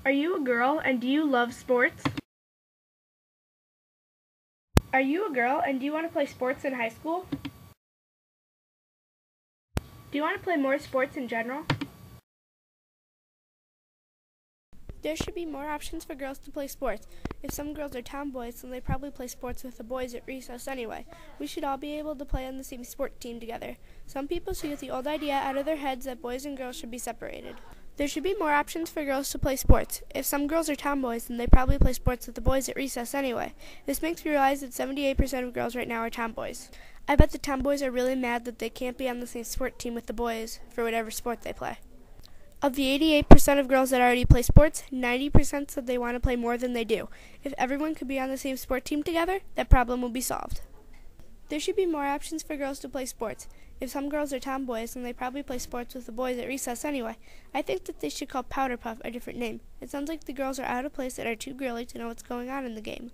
Are you a girl and do you love sports? Are you a girl and do you want to play sports in high school? Do you want to play more sports in general? There should be more options for girls to play sports. If some girls are tomboys, then they probably play sports with the boys at recess anyway. We should all be able to play on the same sport team together. Some people should get the old idea out of their heads that boys and girls should be separated. There should be more options for girls to play sports. If some girls are tomboys, then they probably play sports with the boys at recess anyway. This makes me realize that 78% of girls right now are tomboys. I bet the tomboys are really mad that they can't be on the same sport team with the boys for whatever sport they play. Of the 88% of girls that already play sports, 90% said they want to play more than they do. If everyone could be on the same sport team together, that problem would be solved. There should be more options for girls to play sports. If some girls are tomboys, then they probably play sports with the boys at recess anyway. I think that they should call Powder Puff a different name. It sounds like the girls are out of place and are too girly to know what's going on in the game.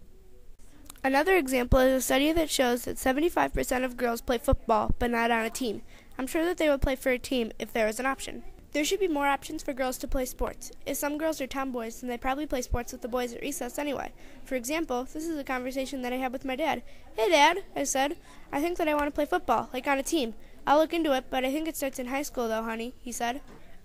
Another example is a study that shows that 75% of girls play football, but not on a team. I'm sure that they would play for a team if there was an option. There should be more options for girls to play sports. If some girls are tomboys, then they probably play sports with the boys at recess anyway. For example, this is a conversation that I had with my dad. "Hey Dad," I said, "I think that I want to play football, like on a team. I'll look into it, but I think it starts in high school though, honey," he said.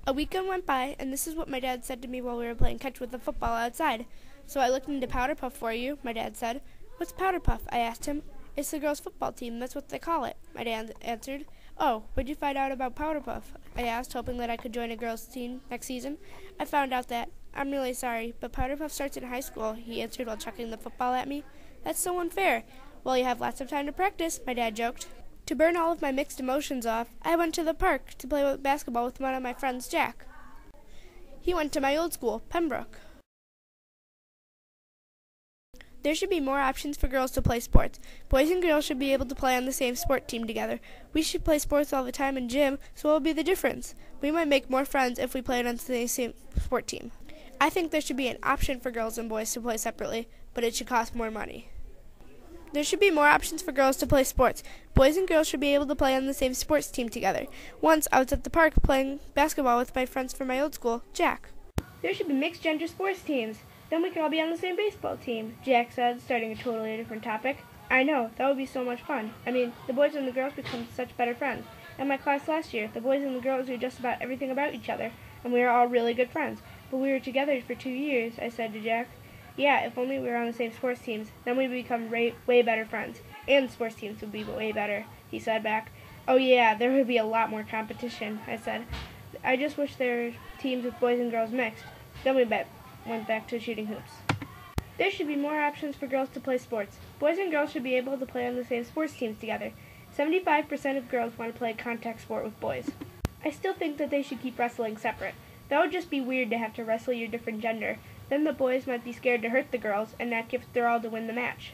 A weekend went by, and this is what my dad said to me while we were playing catch with the football outside. "So I looked into Powder Puff for you," my dad said. "What's Powder Puff?" I asked him. "It's the girls' football team, that's what they call it," my dad answered. "Oh, what'd you find out about Powder Puff?" I asked, hoping that I could join a girls' team next season. "I found out that, I'm really sorry, but Powder Puff starts in high school," he answered while chucking the football at me. "That's so unfair." "Well, you have lots of time to practice," my dad joked. To burn all of my mixed emotions off, I went to the park to play basketball with one of my friends, Jack. He went to my old school, Pembroke. There should be more options for girls to play sports. Boys and girls should be able to play on the same sport team together. We should play sports all the time in gym, so what will be the difference? We might make more friends if we played on the same sport team. I think there should be an option for girls and boys to play separately, but it should cost more money. There should be more options for girls to play sports. Boys and girls should be able to play on the same sports team together. Once, I was at the park playing basketball with my friends from my old school, Jack. There should be mixed gender sports teams. Then we could all be on the same baseball team, Jack said, starting a totally different topic. I know, that would be so much fun. I mean, the boys and the girls become such better friends. In my class last year, the boys and the girls knew just about everything about each other, and we were all really good friends. But we were together for 2 years, I said to Jack. Yeah, if only we were on the same sports teams, then we'd become way better friends. And sports teams would be way better, he said back. Oh yeah, there would be a lot more competition, I said. I just wish there were teams with boys and girls mixed. Then we went back to shooting hoops. There should be more options for girls to play sports. Boys and girls should be able to play on the same sports teams together. 75% of girls want to play a contact sport with boys. I still think that they should keep wrestling separate. That would just be weird to have to wrestle your different gender. Then the boys might be scared to hurt the girls and not give their all to win the match.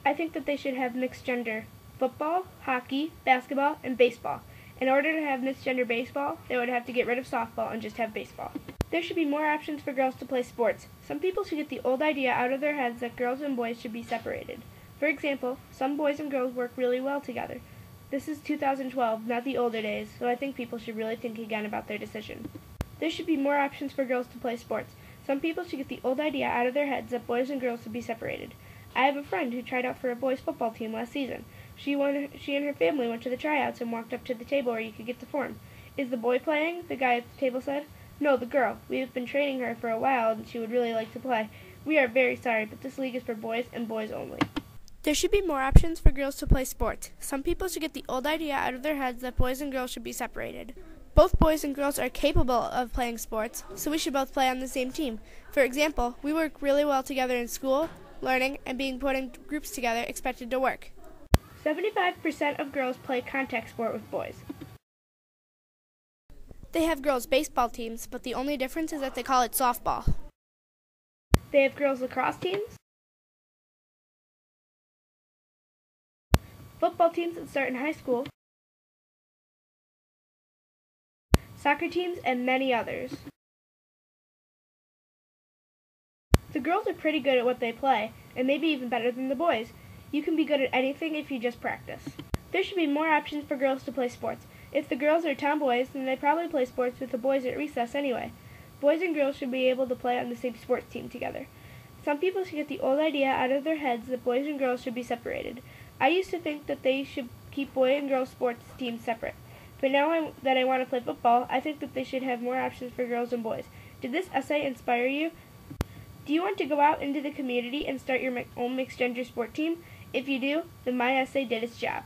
I think that they should have mixed gender football, hockey, basketball, and baseball. In order to have mixed gender baseball, they would have to get rid of softball and just have baseball. There should be more options for girls to play sports. Some people should get the old idea out of their heads that girls and boys should be separated. For example, some boys and girls work really well together. This is 2012, not the older days, so I think people should really think again about their decision. There should be more options for girls to play sports. Some people should get the old idea out of their heads that boys and girls should be separated. I have a friend who tried out for a boys' football team last season. She and her family went to the tryouts and walked up to the table where you could get the form. "Is the boy playing?" the guy at the table said. "No, the girl. We have been training her for a while and she would really like to play. We are very sorry, but this league is for boys and boys only." There should be more options for girls to play sports. Some people should get the old idea out of their heads that boys and girls should be separated. Both boys and girls are capable of playing sports, so we should both play on the same team. For example, we work really well together in school, learning, and being put in groups together expected to work. 75% of girls play contact sport with boys. They have girls' baseball teams, but the only difference is that they call it softball. They have girls' lacrosse teams, football teams that start in high school, soccer teams, and many others. The girls are pretty good at what they play, and maybe even better than the boys. You can be good at anything if you just practice. There should be more options for girls to play sports. If the girls are tomboys, then they probably play sports with the boys at recess anyway. Boys and girls should be able to play on the same sports team together. Some people should get the old idea out of their heads that boys and girls should be separated. I used to think that they should keep boy and girl sports teams separate. But now that I want to play football, I think that they should have more options for girls and boys. Did this essay inspire you? Do you want to go out into the community and start your own mixed gender sport team? If you do, then my essay did its job.